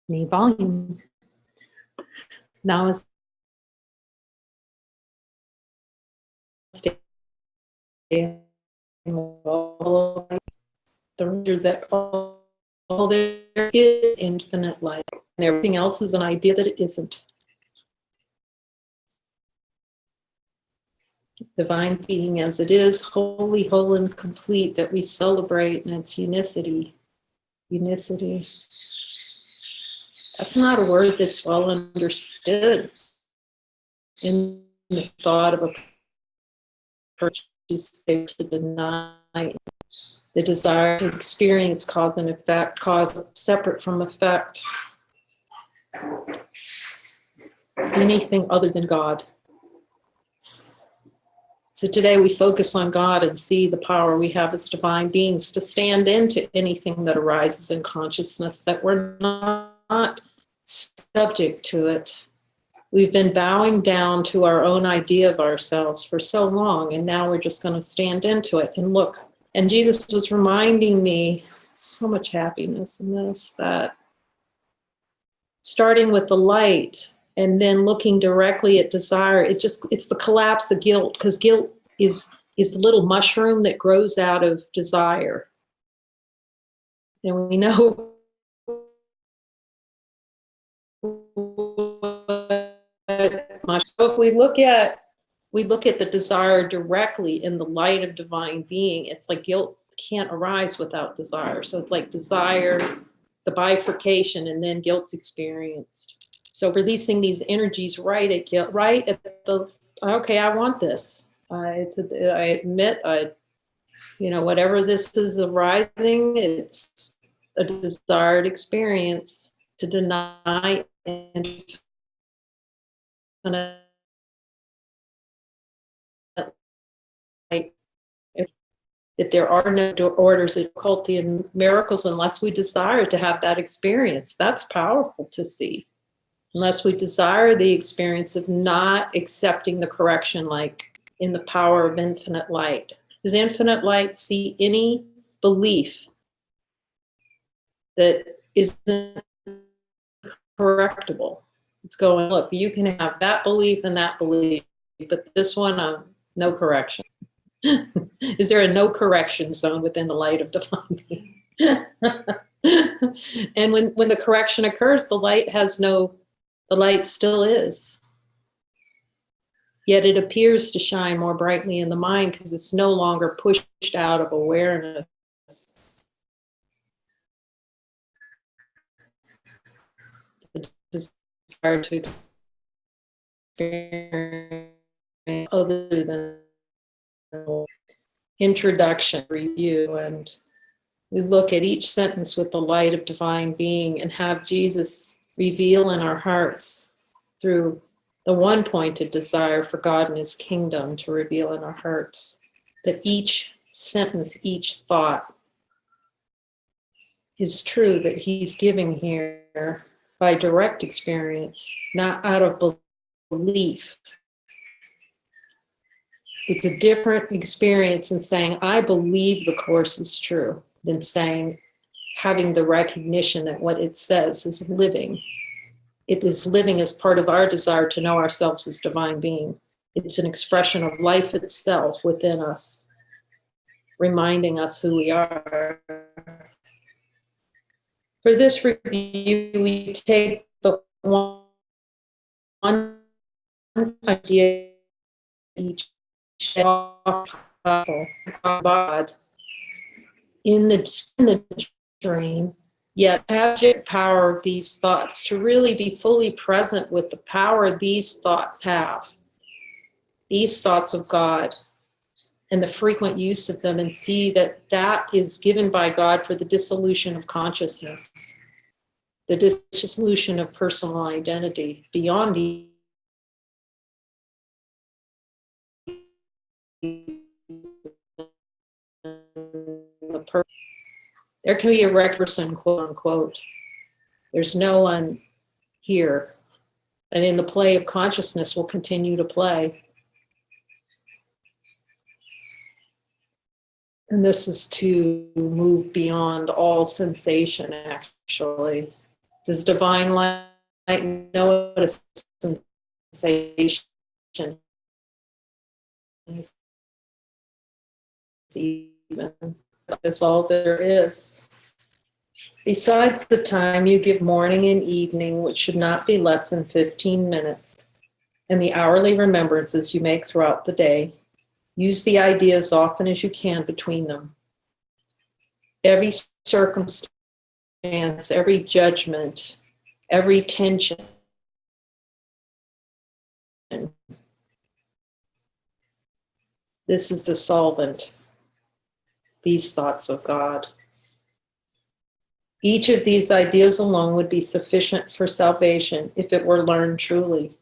Knee volume. Now is that all there is infinite light, and everything else is an idea that it isn't. Divine being as it is, holy, whole, and complete, that we celebrate in its unicity. Unicity. That's not a word that's well understood in the thought of a person who's there to deny the desire to experience cause and effect, cause separate from effect. Anything other than God. So today we focus on God and see the power we have as divine beings to stand into anything that arises in consciousness, that we're not subject to it. We've been bowing down to our own idea of ourselves for so long, and now we're just going to stand into it and look. And Jesus was reminding me, so much happiness in this, that starting with the light and then looking directly at desire, it's the collapse of guilt, because guilt is the little mushroom that grows out of desire. And we know if we look at the desire directly in the light of divine being, it's like guilt can't arise without desire. So it's like desire, the bifurcation, and then guilt's experienced. So releasing these energies right at the, okay, I want this. I admit, whatever this is arising, it's a desired experience. To deny and that there are no orders of difficulty and miracles unless we desire to have that experience. That's powerful to see. Unless we desire the experience of not accepting the correction, like in the power of infinite light. Does infinite light see any belief that isn't correctable? It's going, look, you can have that belief and that belief, but this one, no correction. Is there a no correction zone within the light of divine being? And when the correction occurs, the light still is. Yet it appears to shine more brightly in the mind because it's no longer pushed out of awareness. The desire to experience other than introduction, review, and we look at each sentence with the light of divine being and have Jesus reveal in our hearts through the one-pointed desire for God and his kingdom to reveal in our hearts that each sentence, each thought is true, that he's giving here by direct experience, not out of belief. It's a different experience in saying, I believe the Course is true, than saying, having the recognition that what it says is living. It is living as part of our desire to know ourselves as divine being. It's an expression of life itself within us, reminding us who we are. For this review, we take the one idea each God in the dream, yet abject power of these thoughts, to really be fully present with the power these thoughts have, these thoughts of God, and the frequent use of them, and see that that is given by God for the dissolution of consciousness, the dissolution of personal identity beyond the person. There can be a wrecked person, quote unquote. There's no one here. And in the play of consciousness will continue to play. And this is to move beyond all sensation, actually. Does divine light know what a sensation is? Even that's all there is. Besides the time you give morning and evening, which should not be less than 15 minutes, and the hourly remembrances you make throughout the day, use the idea as often as you can between them. Every circumstance, every judgment, every tension, this is the solvent, these thoughts of God. Each of these ideas alone would be sufficient for salvation if it were learned truly.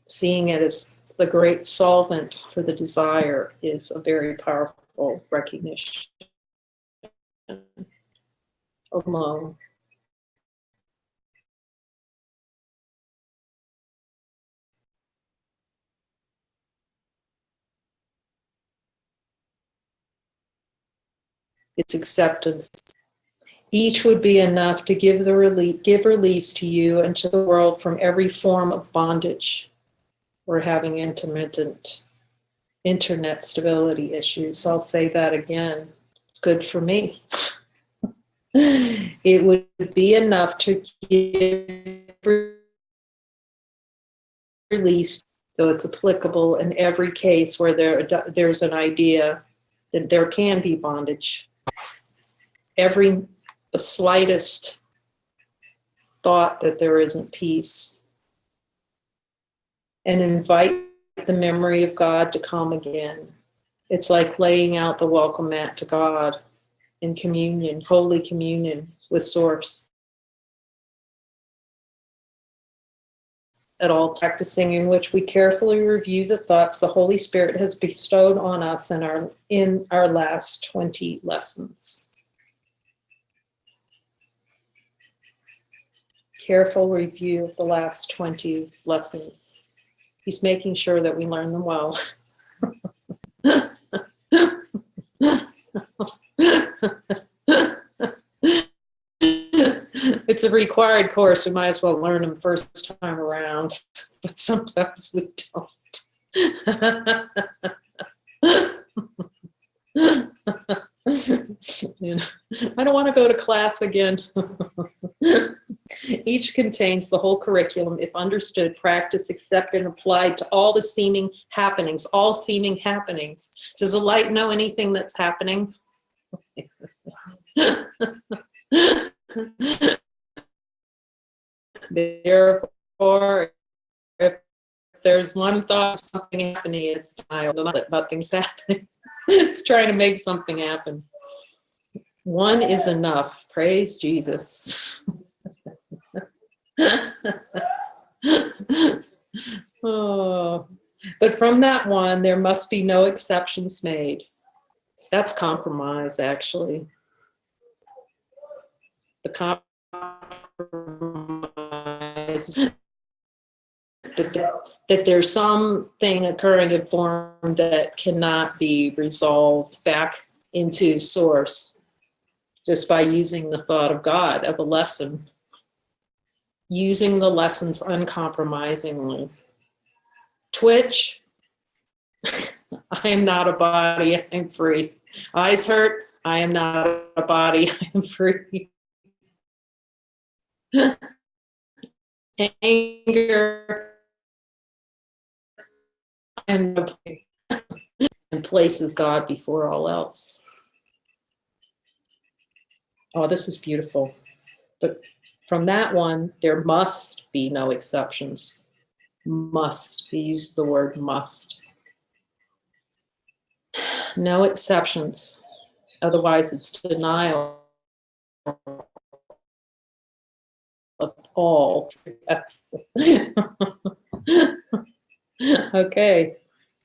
Seeing it as the great solvent for the desire is a very powerful recognition alone. Its acceptance. Each would be enough to give release to you and to the world from every form of bondage. We're having intermittent internet stability issues. So I'll say that again. It's good for me. It would be enough to give release, so it's applicable in every case where there's an idea that there can be bondage. The slightest thought that there isn't peace. And invite the memory of God to come again. It's like laying out the welcome mat to God in communion, holy communion with Source. At all practicing in which we carefully review the thoughts the Holy Spirit has bestowed on us in our last 20 lessons. Careful review of the last 20 lessons. He's making sure that we learn them well. It's a required course. We might as well learn them first time around, but sometimes we don't. You know, I don't want to go to class again. Each contains the whole curriculum, if understood, practiced, accepted, and applied to all the seeming happenings, all seeming happenings. Does the light know anything that's happening? Therefore, if there's one thought, something happening, it's about things happening. It's trying to make something happen. One is enough. Praise Jesus. Oh, but from that one, there must be no exceptions made. That's compromise, actually. The compromise that there's something occurring in form that cannot be resolved back into Source just by using the thought of God, of a lesson. Using the lessons uncompromisingly. Twitch, I am not a body, I am free. Eyes hurt, I am not a body, I am free. Anger, and places God before all else. Oh, this is beautiful. But from that one, there must be no exceptions. Must. He used the word must. No exceptions. Otherwise, it's denial of all. Okay.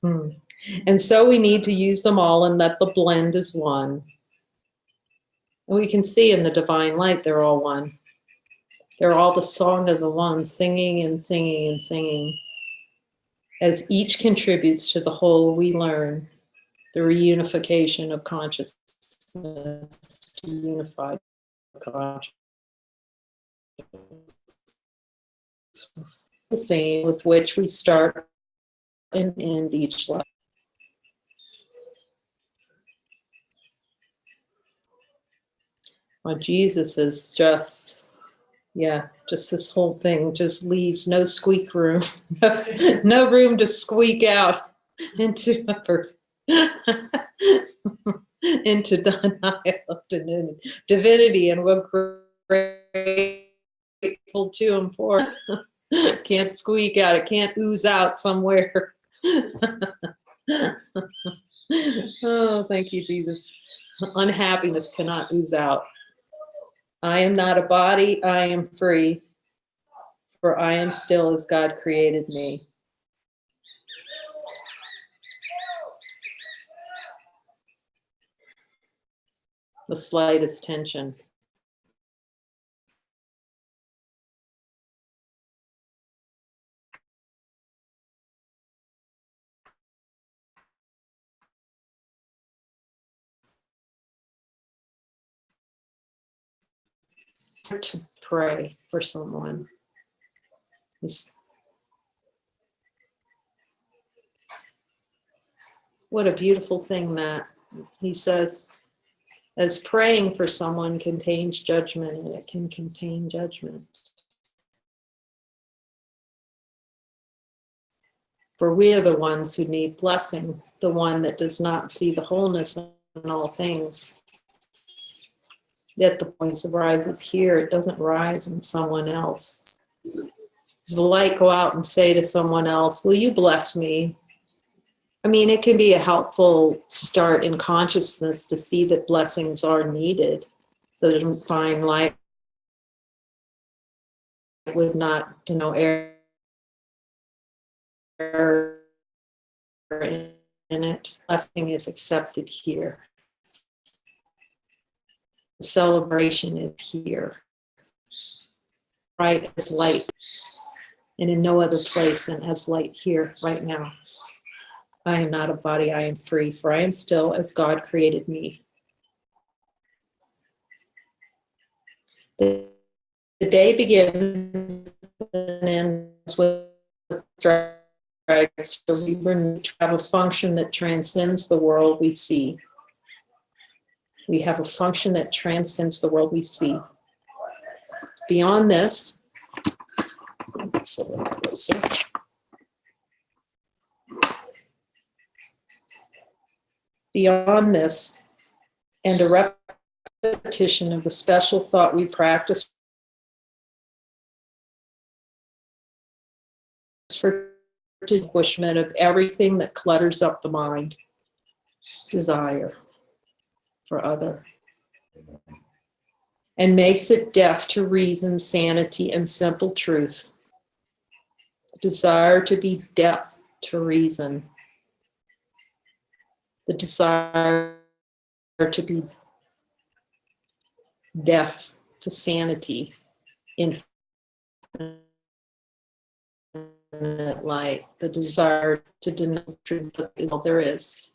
And so we need to use them all and let the blend as one. And we can see in the divine light, they're all one. They're all the song of the one, singing and singing and singing. As each contributes to the whole, we learn the reunification of consciousness to unified consciousness. The theme with which we start and end each life. Well, Jesus is just, just this whole thing just leaves no squeak room, no room to squeak out into a person, into denial of divinity, and we're grateful to him for it. Can't squeak out, it can't ooze out somewhere. Oh, thank you, Jesus. Unhappiness cannot ooze out. I am not a body, I am free, for I am still as God created me. The slightest tension. To pray for someone. What a beautiful thing that he says, as praying for someone contains judgment, and it can contain judgment. For we are the ones who need blessing, the one that does not see the wholeness in all things. Yet the voice arises here, it doesn't rise in someone else. Does the light go out and say to someone else, will you bless me? I mean, it can be a helpful start in consciousness to see that blessings are needed, so that divine light would not, err in it. Blessing is accepted here. The celebration is here. Right as light, and in no other place than as light here, right now. I am not a body, I am free, for I am still as God created me. The day begins and ends with drags. So we have a function that transcends the world we see. We have a function that transcends the world we see. Beyond this, it's a little closer. Beyond this, and a repetition of the special thought we practice for distinguishment of everything that clutters up the mind, desire for other, and makes it deaf to reason, sanity, and simple truth. The desire to be deaf to reason. The desire to be deaf to sanity, infinite light. The desire to deny truth is all there is.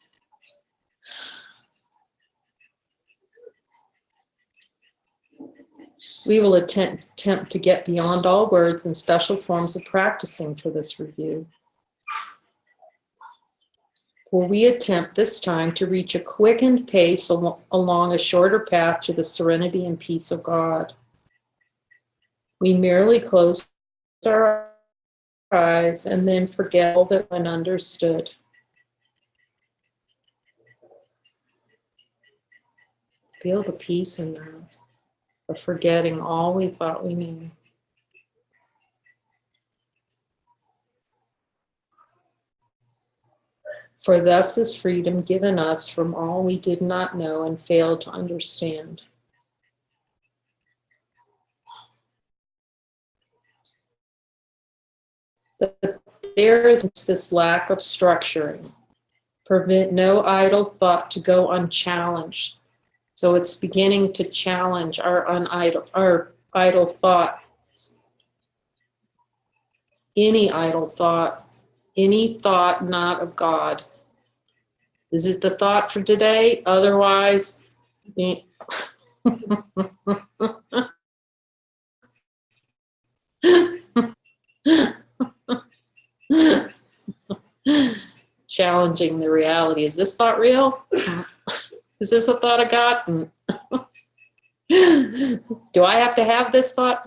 We will attempt to get beyond all words and special forms of practicing for this review. For we attempt this time to reach a quickened pace along a shorter path to the serenity and peace of God. We merely close our eyes and then forget all that went understood. Feel the peace in that, of forgetting all we thought we knew. For thus is freedom given us from all we did not know and failed to understand. But there is this lack of structuring. Permit no idle thought to go unchallenged. So it's beginning to challenge our idle thoughts. Any idle thought, any thought not of God. Is it the thought for today? Otherwise, challenging the reality. Is this thought real? Is this a thought of God? Do I have to have this thought?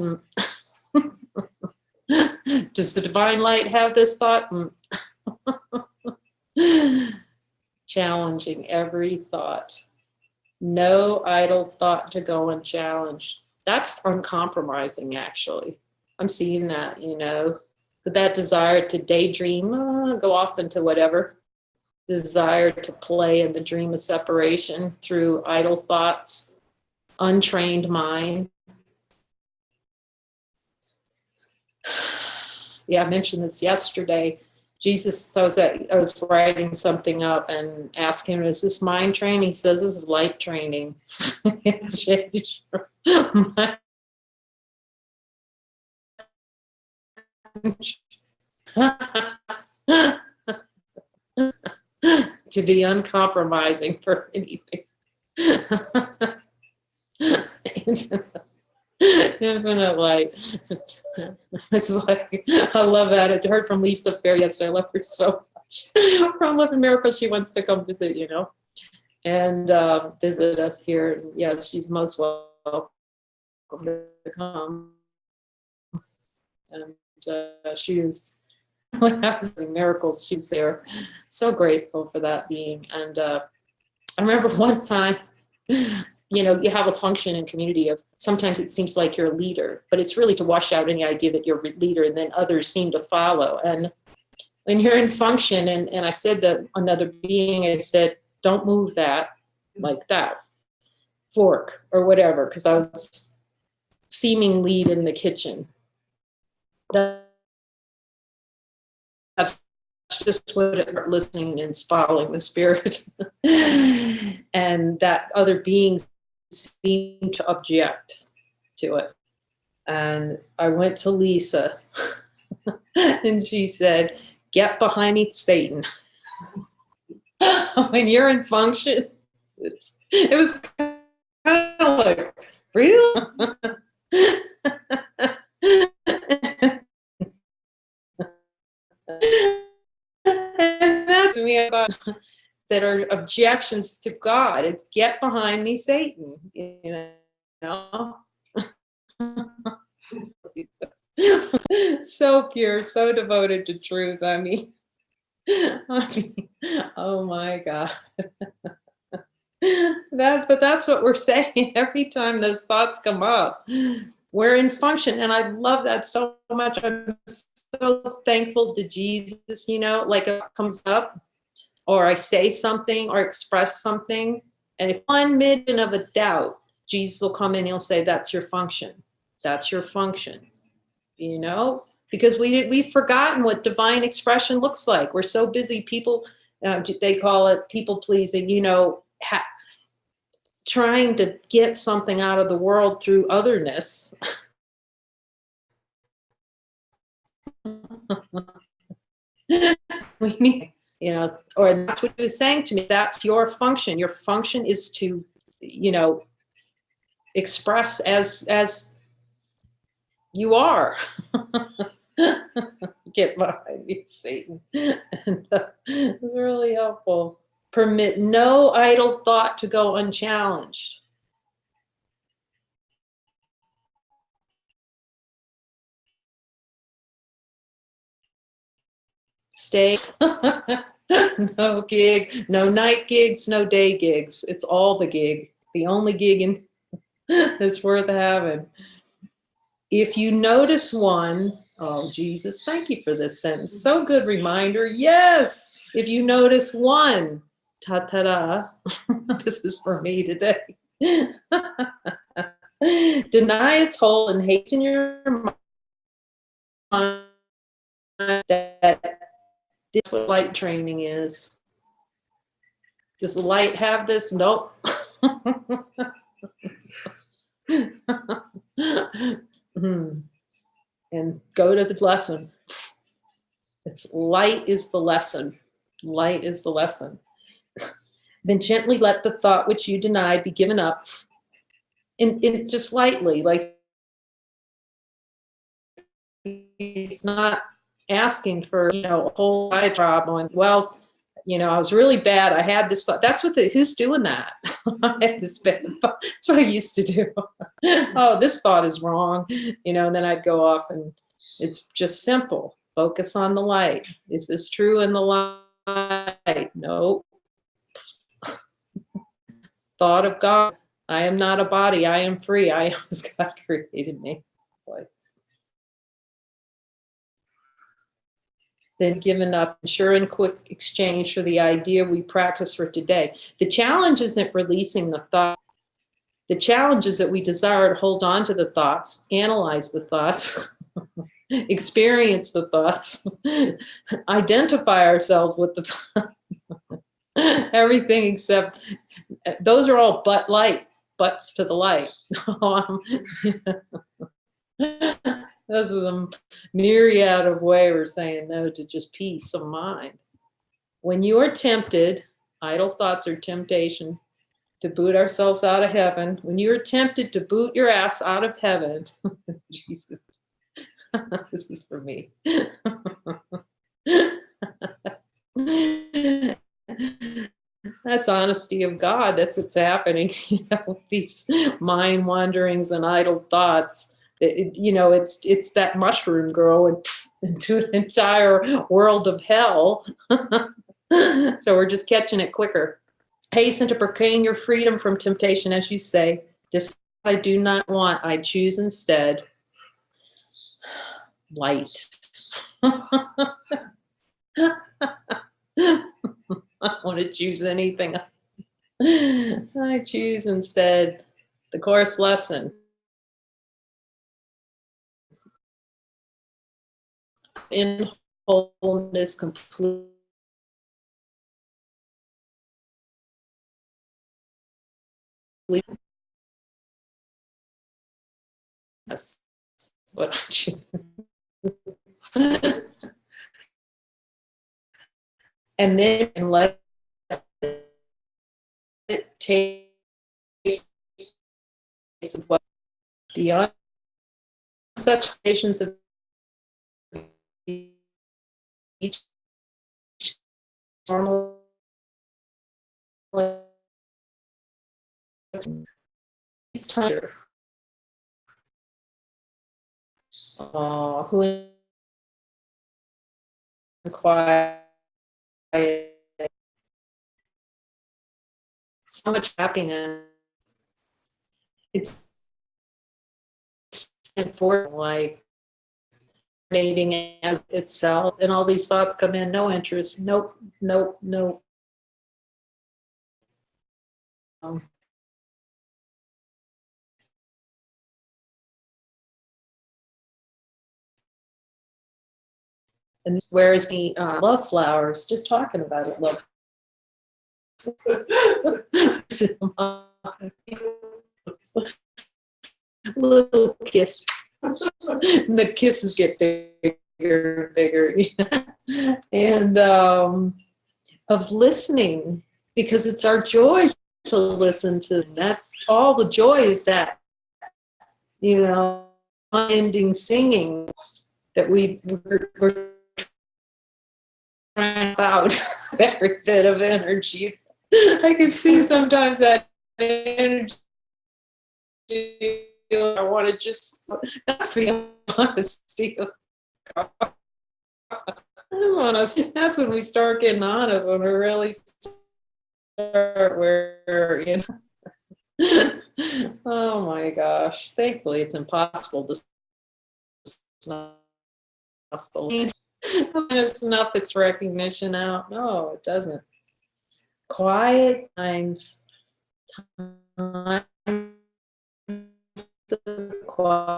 Does the divine light have this thought? Challenging every thought. No idle thought to go unchallenged. That's uncompromising, actually. I'm seeing that, you know, that desire to daydream, go off into whatever, desire to play in the dream of separation through idle thoughts, untrained mind. Yeah, I mentioned this yesterday. Jesus, so I was writing something up and asked him, is this mind training? He says, this is light training. It's changed to be uncompromising for anything. Infinite light. It's like, I love that. I heard from Lisa Fair yesterday. I love her so much. From Love and Miracles, she wants to come visit, you know, and visit us here. Yes, she's most welcome to come. And she is miracles. She's there. So grateful for that being. And I remember one time, you know, you have a function in community of sometimes it seems like you're a leader, but it's really to wash out any idea that you're a leader and then others seem to follow. And when you're in function, and I said to another being, I said, don't move that like that fork or whatever, because I was seeming lead in the kitchen. That's just what it, listening and following the spirit. And that other beings seem to object to it. And I went to Lisa and she said, get behind me, Satan. When you're in function, it was kind of like, really? And that's me about that are objections to God. It's get behind me, Satan, you know. So pure, so devoted to truth. I mean, oh my God. That's what we're saying every time those thoughts come up. We're in function, and I love that so much. I'm so thankful to Jesus, you know, like it comes up, or I say something or express something, and if 1 million of a doubt, Jesus will come in, he'll say, that's your function. That's your function, you know, because we've forgotten what divine expression looks like. We're so busy, people, they call it people pleasing, you know, trying to get something out of the world through otherness. We need, you know, or that's what he was saying to me. That's your function. Your function is to, you know, express as you are. Get behind me, Satan. And, it was really helpful. Permit no idle thought to go unchallenged. Stay. No gig, no night gigs, no day gigs. It's all the gig. The only gig that's worth having. If you notice one, oh Jesus, thank you for this sentence. So good reminder. Yes. If you notice one, ta-ta-da, this is for me today. Deny its hold and hasten your mind that this is what light training is. Does the light have this? Nope. And go to the lesson. It's light is the lesson. Light is the lesson. Then gently let the thought which you denied be given up. And just lightly, like he's not asking for, you know, a whole diatribe on, well, you know, I was really bad. I had this thought. That's what who's doing that? I had this bad thought. That's what I used to do. Oh, this thought is wrong, you know, and then I'd go off, and it's just simple. Focus on the light. Is this true in the light? No. Thought of God. I am not a body. I am free. I am as God created me. Boy. Then given up, sure and quick exchange for the idea we practice for today. The challenge isn't releasing the thought. The challenge is that we desire to hold on to the thoughts, analyze the thoughts, experience the thoughts, identify ourselves with the thoughts. Everything except, those are all butts to the light. Those are the myriad of ways we're saying no to just peace of mind. When you are tempted, idle thoughts are temptation to boot ourselves out of heaven. When you are tempted to boot your ass out of heaven, Jesus, this is for me. That's honesty of God. That's what's happening. You know, these mind wanderings and idle thoughts. You know, it's that mushroom growing into an entire world of hell. So we're just catching it quicker. Hasten to proclaim your freedom from temptation, as you say. This I do not want. I choose instead light. I don't want to choose anything. I choose instead the course lesson. In wholeness, complete. That's what I choose. And then let it take what beyond such stations of each normal time who inquire so much happiness. It's important, like nating as itself, and all these thoughts come in. No interest. Nope. Nope. Nope. And whereas me love flowers, just talking about it, love. Little kiss. And the kisses get bigger and bigger. And of listening, because it's our joy to listen to. That's all the joy is that, you know, unending singing that we're trying out every bit of energy. I can see sometimes that energy. I want to just, that's the honesty of God. That's when we start getting honest, when we really start where, you know. Oh my gosh. Thankfully, it's impossible to snuff the snuff its recognition out. No, it doesn't. Quiet times.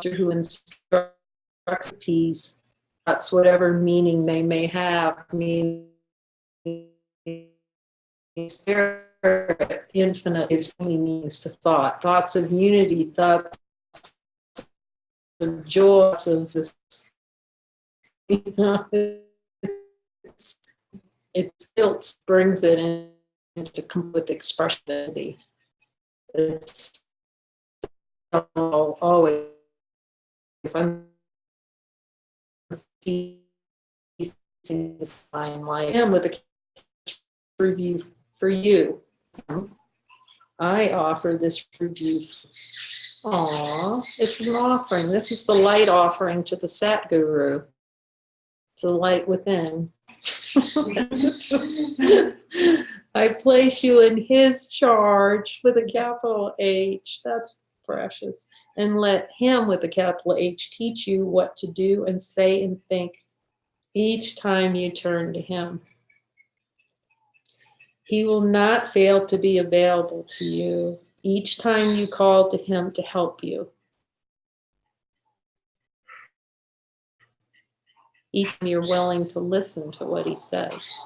Who instructs peace. That's whatever meaning they may have. I mean, spirit, infinite, gives many meanings to thought. Thoughts of unity, thoughts of joy, of this. You know, it still brings it into complete expressionity. It's always I'm seeing this sign like I am with a review for you. I offer this review. Aw, it's an offering. This is the light offering to the Satguru. It's the light within. I place you in his charge with a capital H. That's precious. And let him with a capital H teach you what to do and say and think each time you turn to him. He will not fail to be available to you each time you call to him to help you. Each time you're willing to listen to what he says.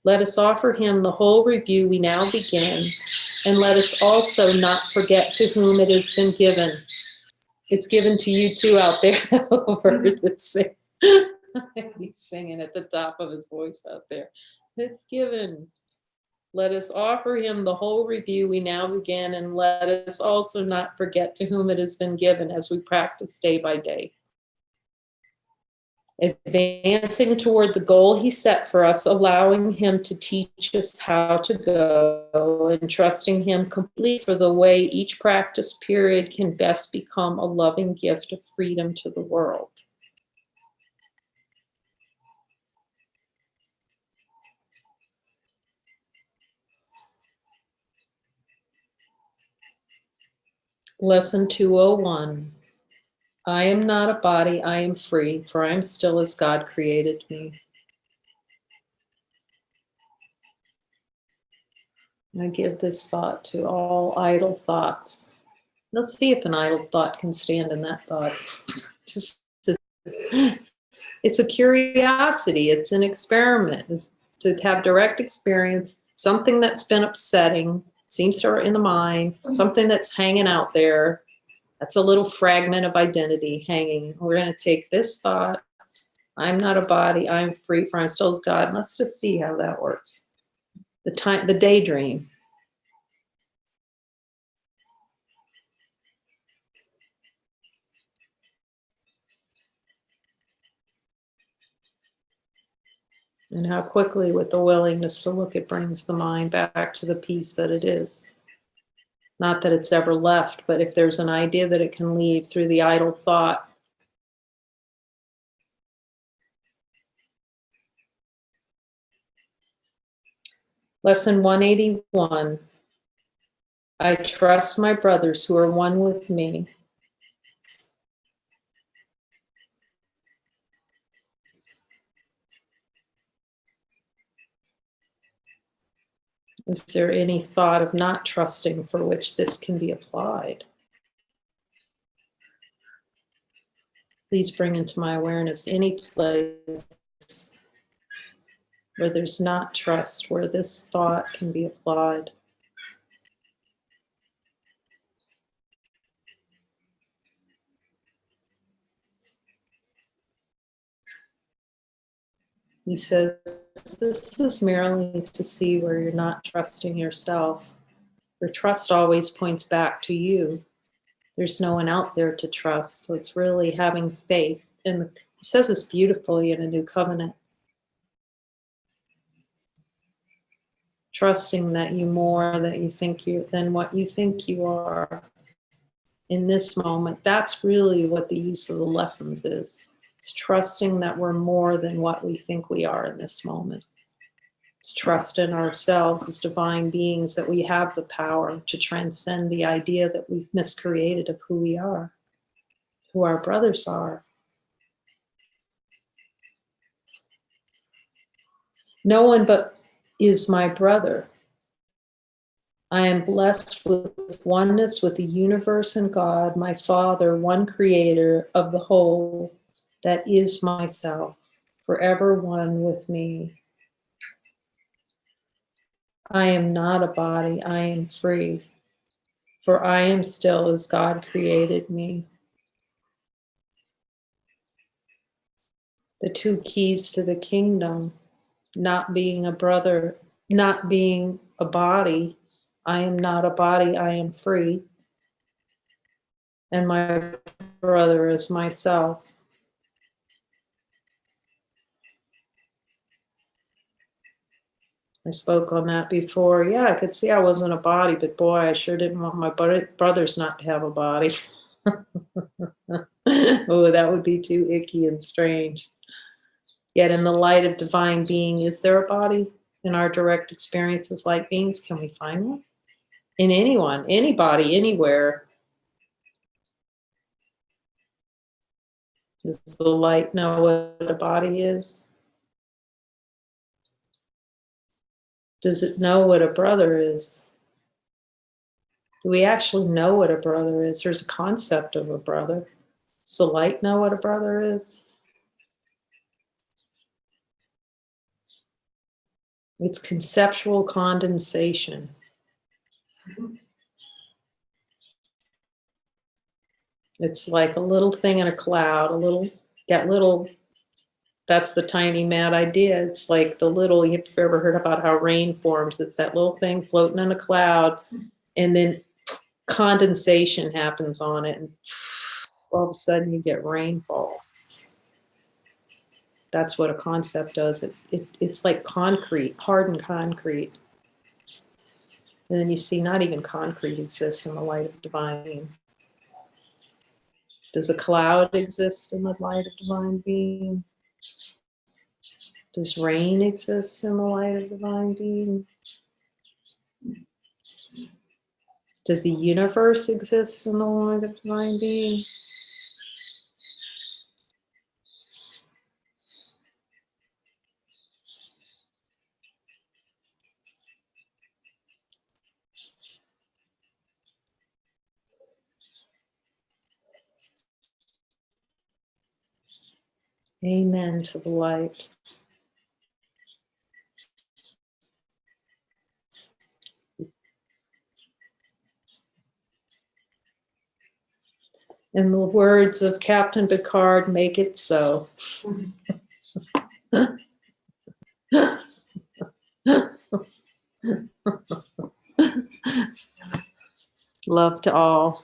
Let us offer him the whole review we now begin, and let us also not forget to whom it has been given. It's given to you too out there. Over to sing. He's singing at the top of his voice out there. It's given. Let us offer him the whole review we now begin, and let us also not forget to whom it has been given as we practice day by day. Advancing toward the goal he set for us, allowing him to teach us how to go, and trusting him completely for the way each practice period can best become a loving gift of freedom to the world. Lesson 201. I am not a body, I am free, for I am still as God created me. I give this thought to all idle thoughts. Let's see if an idle thought can stand in that thought. It's a curiosity, it's an experiment, it's to have direct experience, something that's been upsetting, seems to be in the mind, something that's hanging out there. That's a little fragment of identity hanging. We're going to take this thought, I'm not a body, I'm free, for I'm still as God. And let's just see how that works. The daydream. And how quickly, with the willingness to look, it brings the mind back to the peace that it is. Not that it's ever left, but if there's an idea that it can leave through the idle thought. Lesson 181. I trust my brothers who are one with me. Is there any thought of not trusting for which this can be applied? Please bring into my awareness any place where there's not trust, where this thought can be applied. He says, this is merely to see where you're not trusting yourself. Your trust always points back to you. There's no one out there to trust. So it's really having faith. And he says this beautifully in A New Covenant. Trusting that you more than what you think you are in this moment. That's really what the use of the lessons is. It's trusting that we're more than what we think we are in this moment. It's trust in ourselves as divine beings, that we have the power to transcend the idea that we've miscreated of who we are, who our brothers are. No one but is my brother. I am blessed with oneness with the universe and God, my Father, one creator of the whole, that is myself, forever one with me. I am not a body, I am free, for I am still as God created me. The two keys to the kingdom, not being a brother, not being a body. I am not a body, I am free. And my brother is myself. I spoke on that before. Yeah, I could see I wasn't a body, but boy, I sure didn't want my brothers not to have a body. Oh, that would be too icky and strange. Yet in the light of divine being, is there a body? In our direct experiences like beings, can we find one? In anyone, anybody, anywhere. Does the light know what a body is? Does it know what a brother is? Do we actually know what a brother is? There's a concept of a brother. Does the light know what a brother is? It's conceptual condensation. It's like a little thing in a cloud, that's the tiny mad idea. It's like the little, you've ever heard about how rain forms. It's that little thing floating in a cloud, and then condensation happens on it, and all of a sudden you get rainfall. That's what a concept does. It's like concrete, hardened concrete. And then you see not even concrete exists in the light of divine being. Does a cloud exist in the light of divine being? Does rain exist in the light of divine being? Does the universe exist in the light of divine being? Amen to the light. In the words of Captain Picard, make it so. Love to all.